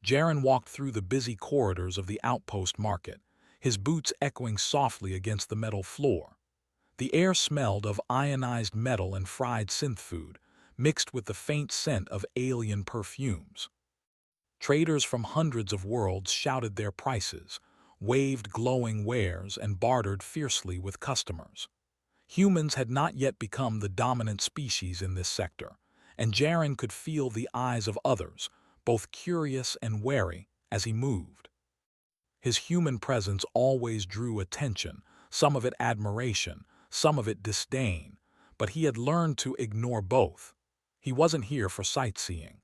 Jaren walked through the busy corridors of the outpost market, his boots echoing softly against the metal floor. The air smelled of ionized metal and fried synth food, mixed with the faint scent of alien perfumes. Traders from hundreds of worlds shouted their prices, waved glowing wares, and bartered fiercely with customers. Humans had not yet become the dominant species in this sector, and Jaren could feel the eyes of others, both curious and wary, as he moved. His human presence always drew attention, some of it admiration, some of it disdain, but he had learned to ignore both. He wasn't here for sightseeing.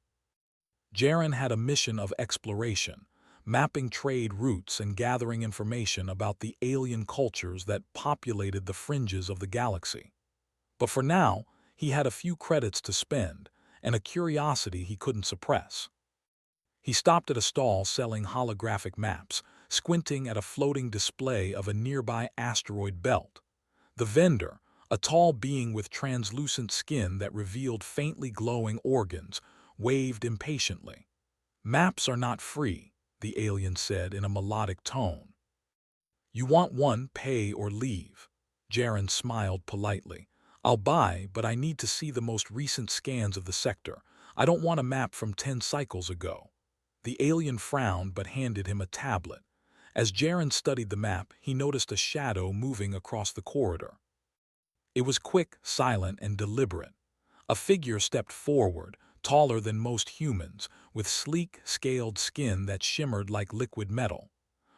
Jaren had a mission of exploration, mapping trade routes and gathering information about the alien cultures that populated the fringes of the galaxy. But for now, he had a few credits to spend, and a curiosity he couldn't suppress. He stopped at a stall selling holographic maps, squinting at a floating display of a nearby asteroid belt. The vendor, a tall being with translucent skin that revealed faintly glowing organs, waved impatiently. "Maps are not free," the alien said in a melodic tone. "You want one, pay or leave." Jaren smiled politely. "I'll buy, but I need to see the most recent scans of the sector. I don't want a map from 10 cycles ago." The alien frowned but handed him a tablet. As Jaren studied the map, he noticed a shadow moving across the corridor. It was quick, silent, and deliberate. A figure stepped forward, taller than most humans, with sleek, scaled skin that shimmered like liquid metal.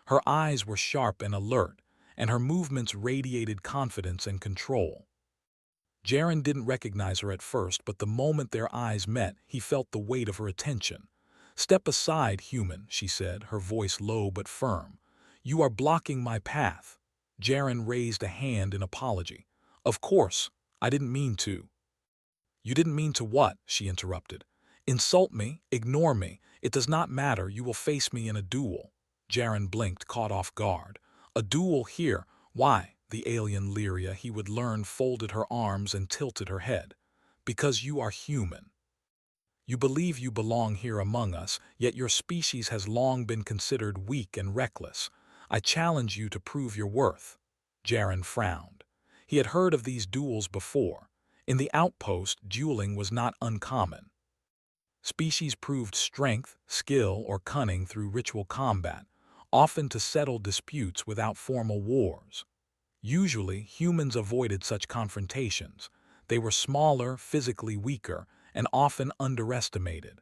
Her eyes were sharp and alert, and her movements radiated confidence and control. Jaren didn't recognize her at first, but the moment their eyes met, he felt the weight of her attention. "Step aside, human," she said, her voice low but firm. "You are blocking my path." Jaren raised a hand in apology. "Of course, I didn't mean to." "You didn't mean to what?" she interrupted. "Insult me, ignore me. It does not matter, you will face me in a duel." Jaren blinked, caught off guard. "A duel here? Why?" The alien Lyria, he would learn, folded her arms and tilted her head. "Because you are human. You believe you belong here among us, yet your species has long been considered weak and reckless. I challenge you to prove your worth." Jaren frowned. He had heard of these duels before. In the outpost, dueling was not uncommon. Species proved strength, skill, or cunning through ritual combat, often to settle disputes without formal wars. Usually, humans avoided such confrontations. They were smaller, physically weaker, and often underestimated.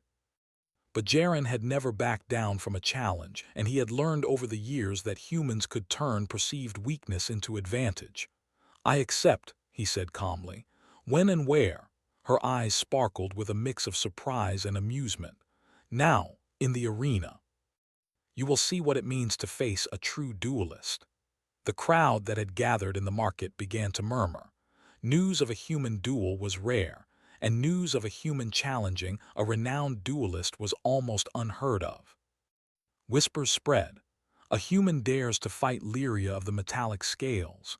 But Jaren had never backed down from a challenge, and he had learned over the years that humans could turn perceived weakness into advantage. "I accept," he said calmly. "When and where?" Her eyes sparkled with a mix of surprise and amusement. "Now, in the arena. You will see what it means to face a true duelist." The crowd that had gathered in the market began to murmur. News of a human duel was rare, and news of a human challenging a renowned duelist was almost unheard of. Whispers spread. "A human dares to fight Lyria of the metallic scales."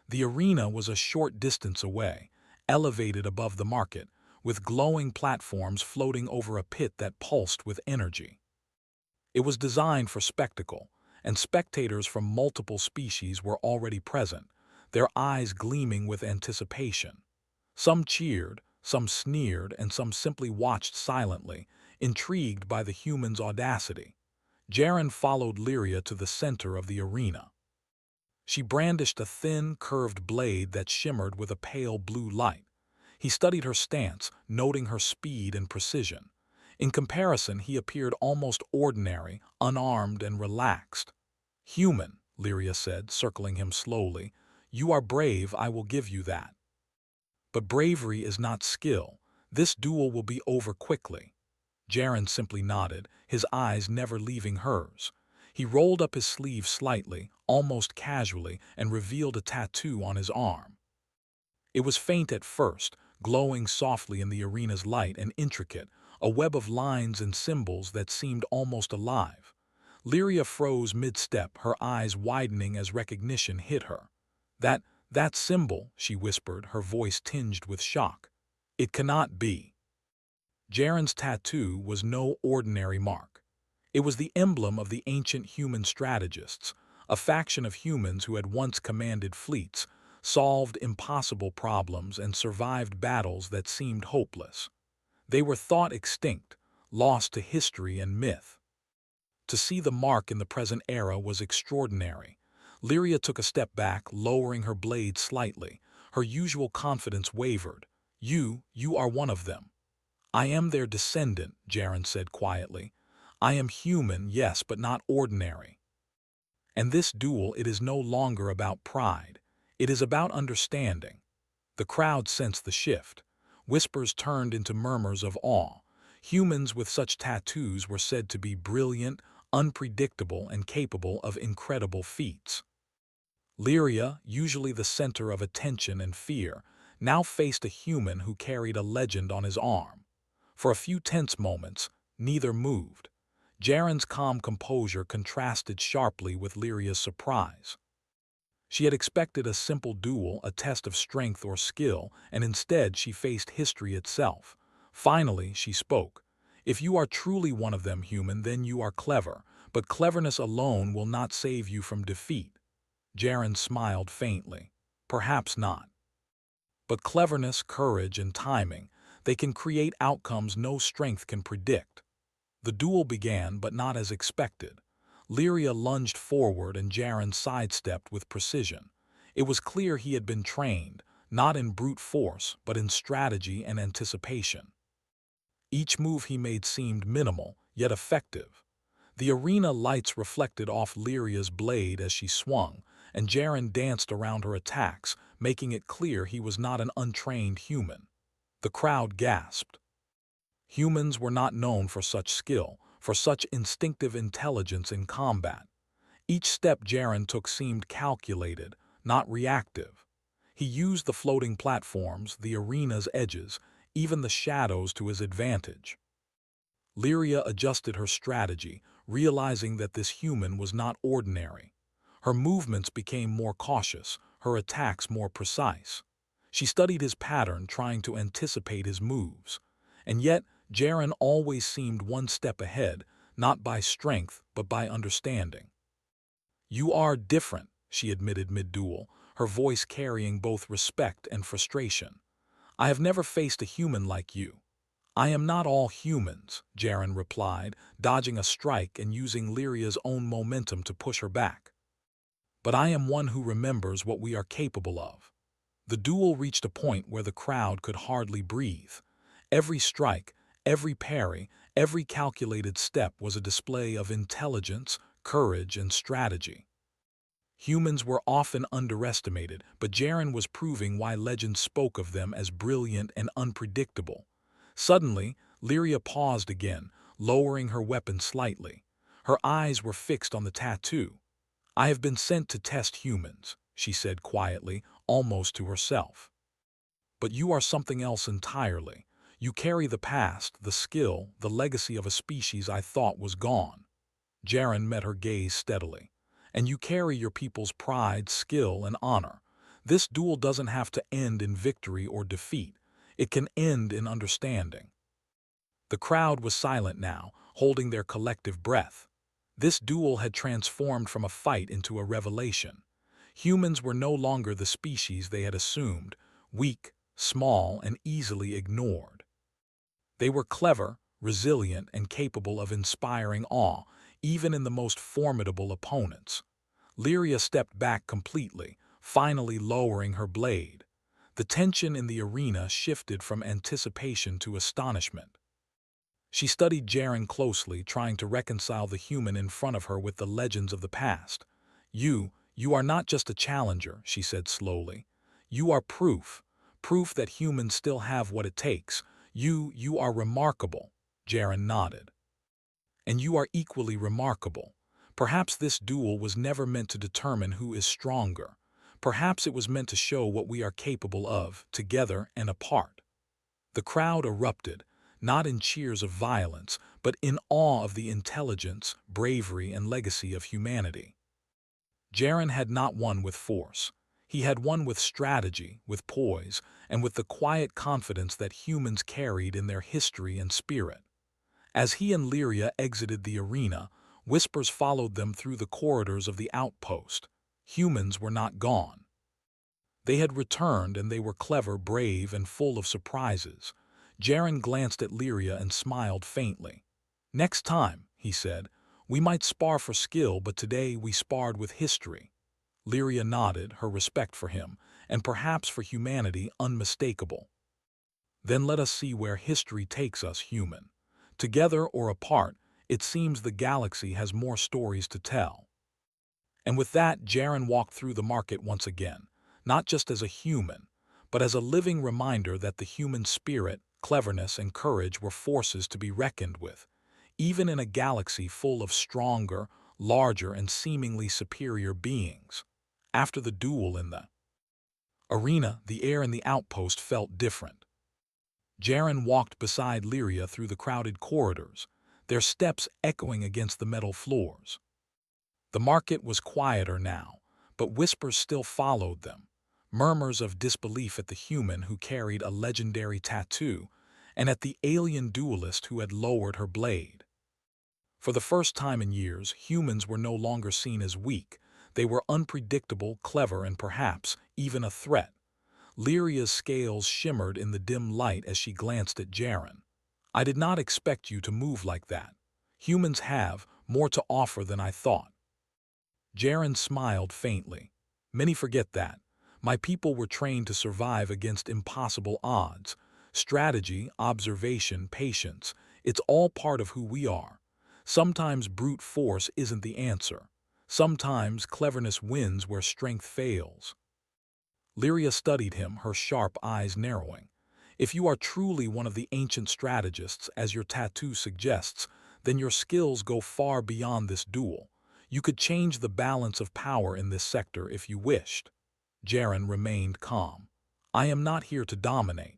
The arena was a short distance away, elevated above the market, with glowing platforms floating over a pit that pulsed with energy. It was designed for spectacle, and spectators from multiple species were already present, their eyes gleaming with anticipation. Some cheered, some sneered, and some simply watched silently, intrigued by the human's audacity. Jaren followed Lyria to the center of the arena. She brandished a thin, curved blade that shimmered with a pale blue light. He studied her stance, noting her speed and precision. In comparison, he appeared almost ordinary, unarmed, and relaxed. "Human," Lyria said, circling him slowly. "You are brave, I will give you that. But bravery is not skill. This duel will be over quickly." Jaren simply nodded, his eyes never leaving hers. He rolled up his sleeve slightly, almost casually, and revealed a tattoo on his arm. It was faint at first, glowing softly in the arena's light, and intricate, a web of lines and symbols that seemed almost alive. Lyria froze mid-step, her eyes widening as recognition hit her. That symbol," she whispered, her voice tinged with shock. "It cannot be." Jaren's tattoo was no ordinary mark. It was the emblem of the ancient human strategists, a faction of humans who had once commanded fleets, solved impossible problems, and survived battles that seemed hopeless. They were thought extinct, lost to history and myth. To see the mark in the present era was extraordinary. Lyria took a step back, lowering her blade slightly. Her usual confidence wavered. You are one of them." "I am their descendant," Jaren said quietly. "I am human, yes, but not ordinary. And this duel, it is no longer about pride. It is about understanding." The crowd sensed the shift. Whispers turned into murmurs of awe. Humans with such tattoos were said to be brilliant, unpredictable, and capable of incredible feats. Lyria, usually the center of attention and fear, now faced a human who carried a legend on his arm. For a few tense moments, neither moved. Jaren's calm composure contrasted sharply with Lyria's surprise. She had expected a simple duel, a test of strength or skill, and instead she faced history itself. Finally, she spoke. "If you are truly one of them, human, then you are clever, but cleverness alone will not save you from defeat." Jaren smiled faintly. "Perhaps not. But cleverness, courage, and timing, they can create outcomes no strength can predict." The duel began, but not as expected. Lyria lunged forward and Jaren sidestepped with precision. It was clear he had been trained, not in brute force, but in strategy and anticipation. Each move he made seemed minimal, yet effective. The arena lights reflected off Lyria's blade as she swung, and Jaren danced around her attacks, making it clear he was not an untrained human. The crowd gasped. Humans were not known for such skill, for such instinctive intelligence in combat. Each step Jaren took seemed calculated, not reactive. He used the floating platforms, the arena's edges, even the shadows to his advantage. Lyria adjusted her strategy, realizing that this human was not ordinary. Her movements became more cautious, her attacks more precise. She studied his pattern, trying to anticipate his moves. And yet, Jaren always seemed one step ahead, not by strength, but by understanding. "You are different," she admitted mid-duel, her voice carrying both respect and frustration. "I have never faced a human like you." "I am not all humans," Jaren replied, dodging a strike and using Lyria's own momentum to push her back. "But I am one who remembers what we are capable of." The duel reached a point where the crowd could hardly breathe. Every strike, every parry, every calculated step was a display of intelligence, courage, and strategy. Humans were often underestimated, but Jaren was proving why legends spoke of them as brilliant and unpredictable. Suddenly, Lyria paused again, lowering her weapon slightly. Her eyes were fixed on the tattoo. "I have been sent to test humans," she said quietly, almost to herself. "But you are something else entirely. You carry the past, the skill, the legacy of a species I thought was gone." Jaren met her gaze steadily. "And you carry your people's pride, skill, and honor. This duel doesn't have to end in victory or defeat. It can end in understanding." The crowd was silent now, holding their collective breath. This duel had transformed from a fight into a revelation. Humans were no longer the species they had assumed, weak, small, and easily ignored. They were clever, resilient, and capable of inspiring awe, even in the most formidable opponents. Lyria stepped back completely, finally lowering her blade. The tension in the arena shifted from anticipation to astonishment. She studied Jaren closely, trying to reconcile the human in front of her with the legends of the past. You are not just a challenger," she said slowly. "You are proof that humans still have what it takes. You are remarkable." Jaren nodded. "And you are equally remarkable. Perhaps this duel was never meant to determine who is stronger. Perhaps it was meant to show what we are capable of, together and apart." The crowd erupted, not in cheers of violence, but in awe of the intelligence, bravery, and legacy of humanity. Jaren had not won with force. He had won with strategy, with poise, and with the quiet confidence that humans carried in their history and spirit. As he and Lyria exited the arena, whispers followed them through the corridors of the outpost. Humans were not gone. They had returned, and they were clever, brave, and full of surprises. Jaren glanced at Lyria and smiled faintly. "Next time," he said, "we might spar for skill, but today we sparred with history." Lyria nodded, her respect for him, and perhaps for humanity, unmistakable. "Then let us see where history takes us, human. Together or apart, it seems the galaxy has more stories to tell." And with that, Jaren walked through the market once again, not just as a human, but as a living reminder that the human spirit, cleverness, and courage were forces to be reckoned with, even in a galaxy full of stronger, larger, and seemingly superior beings. After the duel in the arena, the air in the outpost felt different. Jaren walked beside Lyria through the crowded corridors, their steps echoing against the metal floors. The market was quieter now, but whispers still followed them, murmurs of disbelief at the human who carried a legendary tattoo and at the alien duelist who had lowered her blade. For the first time in years, humans were no longer seen as weak. They were unpredictable, clever, and perhaps even a threat. Lyria's scales shimmered in the dim light as she glanced at Jaren. "I did not expect you to move like that. Humans have more to offer than I thought." Jaren smiled faintly. "Many forget that. My people were trained to survive against impossible odds. Strategy, observation, patience, it's all part of who we are. Sometimes brute force isn't the answer. Sometimes cleverness wins where strength fails." Lyria studied him, her sharp eyes narrowing. "If you are truly one of the ancient strategists, as your tattoo suggests, then your skills go far beyond this duel. You could change the balance of power in this sector if you wished." Jaren remained calm. "I am not here to dominate.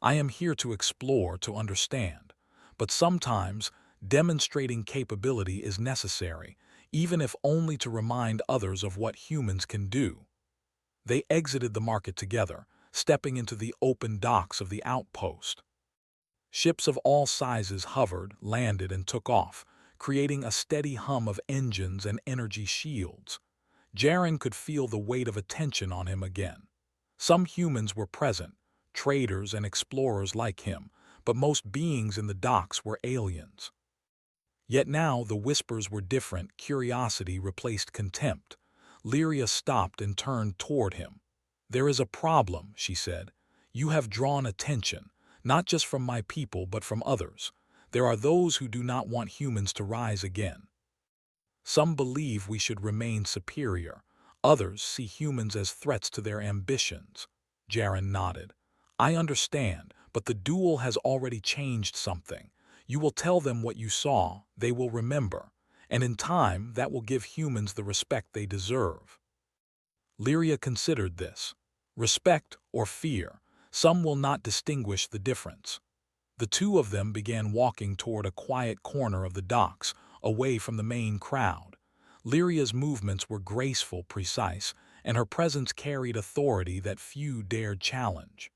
I am here to explore, to understand. But sometimes, demonstrating capability is necessary, even if only to remind others of what humans can do." They exited the market together, stepping into the open docks of the outpost. Ships of all sizes hovered, landed, and took off, creating a steady hum of engines and energy shields. Jaren could feel the weight of attention on him again. Some humans were present, traders and explorers like him, but most beings in the docks were aliens. Yet now the whispers were different. Curiosity replaced contempt. Lyria stopped and turned toward him. "There is a problem," she said. "You have drawn attention, not just from my people but from others. There are those who do not want humans to rise again. Some believe we should remain superior. Others see humans as threats to their ambitions." Jaren nodded. "I understand, but the duel has already changed something. You will tell them what you saw, they will remember, and in time that will give humans the respect they deserve." Lyria considered this. Respect or fear, some will not distinguish the difference. The two of them began walking toward a quiet corner of the docks, away from the main crowd. Lyria's movements were graceful, precise, and her presence carried authority that few dared challenge.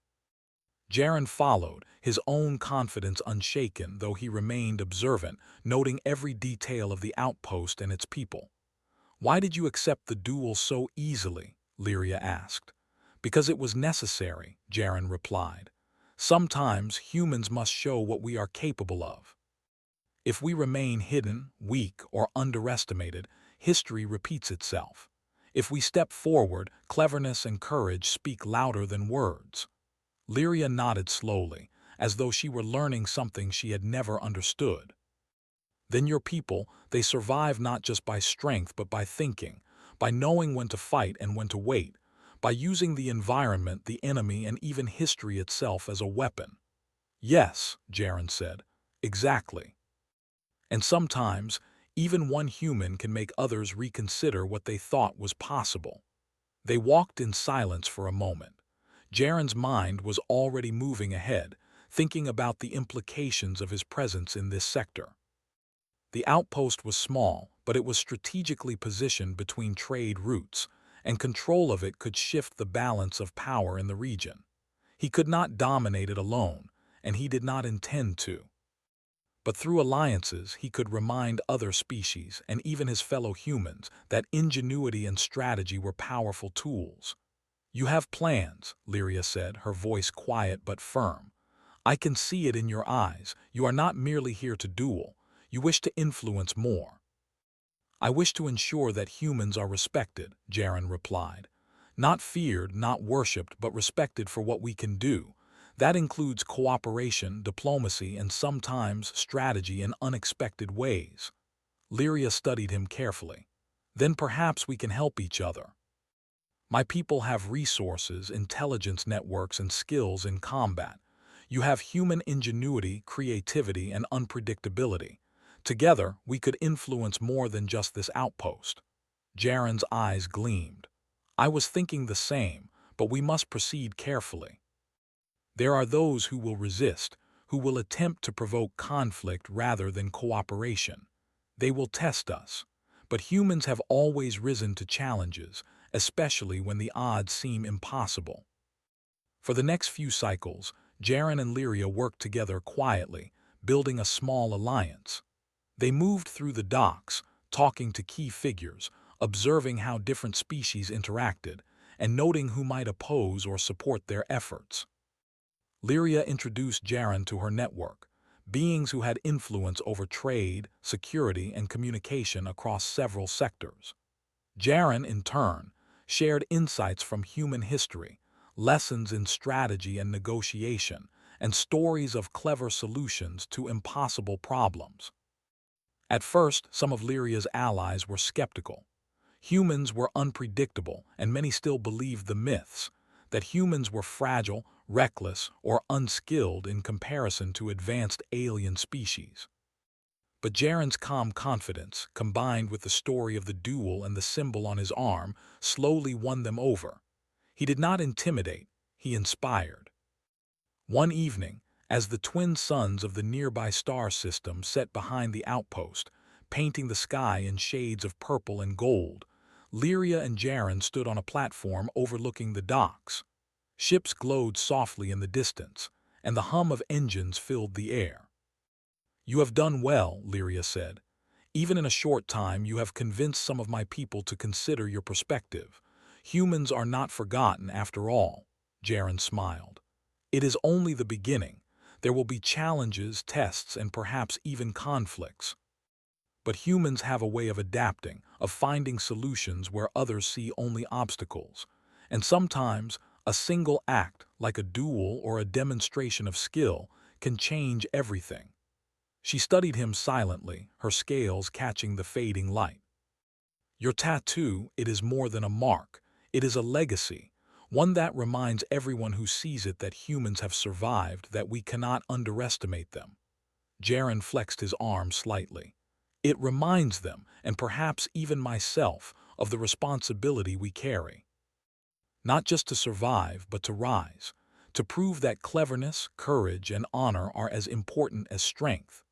Jaren followed, his own confidence unshaken, though he remained observant, noting every detail of the outpost and its people. "Why did you accept the duel so easily?" Lyria asked. "Because it was necessary," Jaren replied. "Sometimes humans must show what we are capable of. If we remain hidden, weak, or underestimated, history repeats itself. If we step forward, cleverness and courage speak louder than words." Lyria nodded slowly, as though she were learning something she had never understood. "Then your people, they survive not just by strength but by thinking, by knowing when to fight and when to wait, by using the environment, the enemy, and even history itself as a weapon." "Yes," Jaren said, "exactly. And sometimes, even one human can make others reconsider what they thought was possible." They walked in silence for a moment. Jaren's mind was already moving ahead, thinking about the implications of his presence in this sector. The outpost was small, but it was strategically positioned between trade routes, and control of it could shift the balance of power in the region. He could not dominate it alone, and he did not intend to. But through alliances, he could remind other species, and even his fellow humans, that ingenuity and strategy were powerful tools. "You have plans," Lyria said, her voice quiet but firm. "I can see it in your eyes. You are not merely here to duel. You wish to influence more." "I wish to ensure that humans are respected," Jaren replied. "Not feared, not worshipped, but respected for what we can do. That includes cooperation, diplomacy, and sometimes strategy in unexpected ways." Lyria studied him carefully. "Then perhaps we can help each other. My people have resources, intelligence networks, and skills in combat. You have human ingenuity, creativity, and unpredictability. Together, we could influence more than just this outpost." Jaren's eyes gleamed. "I was thinking the same, but we must proceed carefully. There are those who will resist, who will attempt to provoke conflict rather than cooperation. They will test us. But humans have always risen to challenges, especially when the odds seem impossible." For the next few cycles, Jaren and Lyria worked together quietly, building a small alliance. They moved through the docks, talking to key figures, observing how different species interacted, and noting who might oppose or support their efforts. Lyria introduced Jaren to her network, beings who had influence over trade, security, and communication across several sectors. Jaren, in turn, shared insights from human history, lessons in strategy and negotiation, and stories of clever solutions to impossible problems. At first, some of Lyria's allies were skeptical. Humans were unpredictable, and many still believed the myths that humans were fragile, reckless, or unskilled in comparison to advanced alien species. But Jaren's calm confidence, combined with the story of the duel and the symbol on his arm, slowly won them over. He did not intimidate, he inspired. One evening, as the twin suns of the nearby star system set behind the outpost, painting the sky in shades of purple and gold, Lyria and Jaren stood on a platform overlooking the docks. Ships glowed softly in the distance, and the hum of engines filled the air. "You have done well," Lyria said. "Even in a short time you have convinced some of my people to consider your perspective. Humans are not forgotten after all." Jaren smiled. "It is only the beginning. There will be challenges, tests, and perhaps even conflicts. But humans have a way of adapting, of finding solutions where others see only obstacles. And sometimes, a single act, like a duel or a demonstration of skill, can change everything." She studied him silently, her scales catching the fading light. "Your tattoo, it is more than a mark. It is a legacy, one that reminds everyone who sees it that humans have survived, that we cannot underestimate them." Jaren flexed his arm slightly. "It reminds them, and perhaps even myself, of the responsibility we carry. Not just to survive, but to rise, to prove that cleverness, courage, and honor are as important as strength."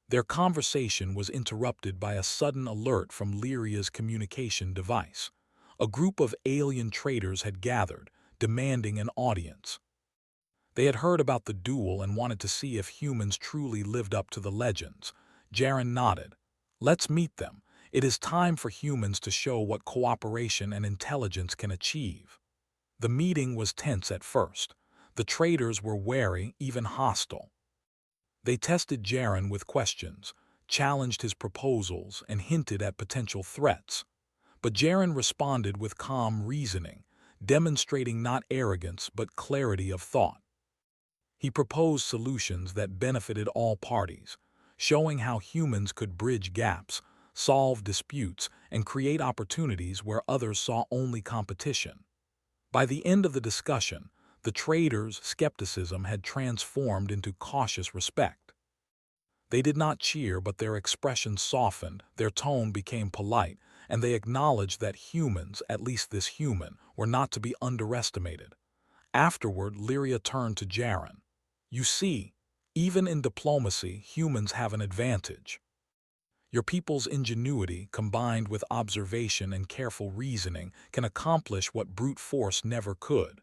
Their conversation was interrupted by a sudden alert from Lyria's communication device. A group of alien traders had gathered, demanding an audience. They had heard about the duel and wanted to see if humans truly lived up to the legends. Jaren nodded. "Let's meet them. It is time for humans to show what cooperation and intelligence can achieve." The meeting was tense at first. The traders were wary, even hostile. They tested Jaren with questions, challenged his proposals, and hinted at potential threats. But Jaren responded with calm reasoning, demonstrating not arrogance but clarity of thought. He proposed solutions that benefited all parties, showing how humans could bridge gaps, solve disputes, and create opportunities where others saw only competition. By the end of the discussion, the traders' skepticism had transformed into cautious respect. They did not cheer, but their expressions softened, their tone became polite, and they acknowledged that humans, at least this human, were not to be underestimated. Afterward, Lyria turned to Jaren. "You see, even in diplomacy, humans have an advantage. Your people's ingenuity, combined with observation and careful reasoning, can accomplish what brute force never could."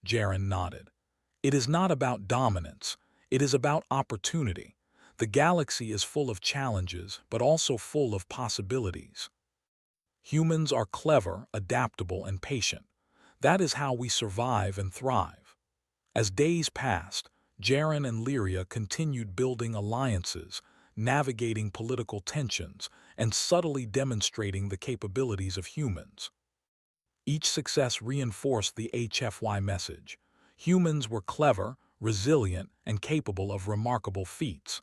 Jaren nodded. "It is not about dominance. It is about opportunity. The galaxy is full of challenges, but also full of possibilities. Humans are clever, adaptable, and patient. That is how we survive and thrive. As days passed, Jaren and Lyria continued building alliances, navigating political tensions, and subtly demonstrating the capabilities of humans. Each success reinforced the HFY message. Humans were clever, resilient, and capable of remarkable feats.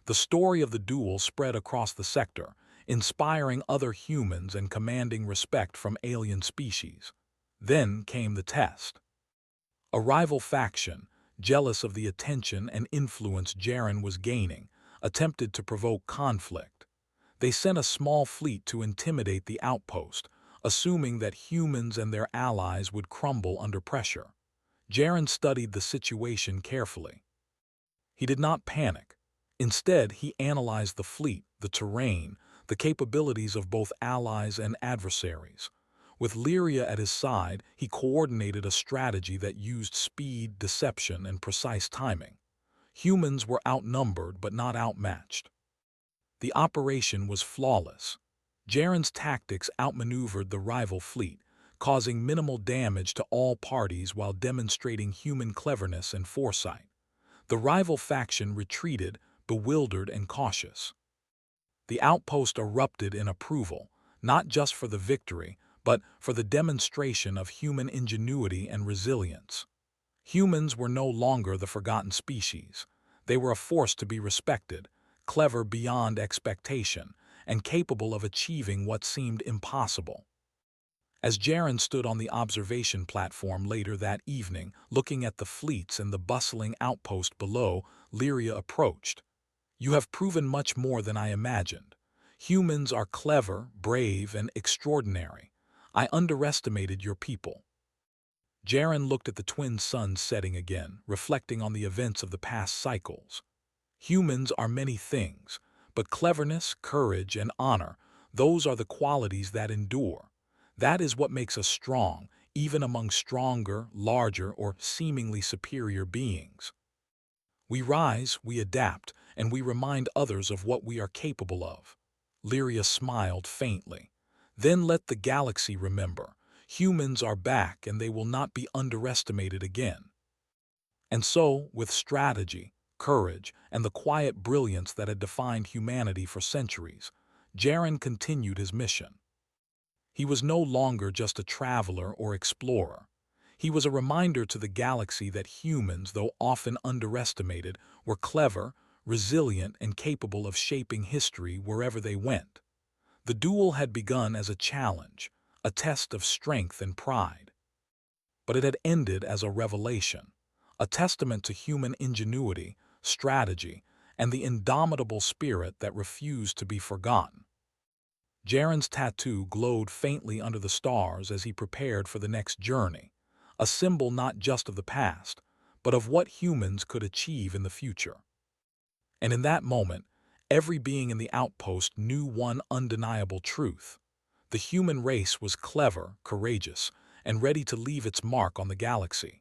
The story of the duel spread across the sector, inspiring other humans and commanding respect from alien species. Then came the test. A rival faction, jealous of the attention and influence Jaren was gaining, attempted to provoke conflict. They sent a small fleet to intimidate the outpost, assuming that humans and their allies would crumble under pressure. Jaren studied the situation carefully. He did not panic. Instead, he analyzed the fleet, the terrain, the capabilities of both allies and adversaries. With Lyria at his side, he coordinated a strategy that used speed, deception, and precise timing. Humans were outnumbered but not outmatched. The operation was flawless. Jaren's tactics outmaneuvered the rival fleet, causing minimal damage to all parties while demonstrating human cleverness and foresight. The rival faction retreated, bewildered and cautious. The outpost erupted in approval, not just for the victory, but for the demonstration of human ingenuity and resilience. Humans were no longer the forgotten species. They were a force to be respected, clever beyond expectation, and capable of achieving what seemed impossible. As Jaren stood on the observation platform later that evening, looking at the fleets and the bustling outpost below, Lyria approached. "You have proven much more than I imagined. Humans are clever, brave, and extraordinary. I underestimated your people." Jaren looked at the twin suns setting again, reflecting on the events of the past cycles. Humans are many things, but cleverness, courage, and honor, those are the qualities that endure. That is what makes us strong, even among stronger, larger, or seemingly superior beings. We rise, we adapt, and we remind others of what we are capable of. Lyria smiled faintly. Then let the galaxy remember. Humans are back and they will not be underestimated again. And so, with strategy, courage, and the quiet brilliance that had defined humanity for centuries, Jaren continued his mission. He was no longer just a traveler or explorer. He was a reminder to the galaxy that humans, though often underestimated, were clever, resilient, and capable of shaping history wherever they went. The duel had begun as a challenge, a test of strength and pride. But it had ended as a revelation, a testament to human ingenuity, strategy, and the indomitable spirit that refused to be forgotten. Jaren's tattoo glowed faintly under the stars as he prepared for the next journey, a symbol not just of the past, but of what humans could achieve in the future. And in that moment, every being in the outpost knew one undeniable truth. The human race was clever, courageous, and ready to leave its mark on the galaxy.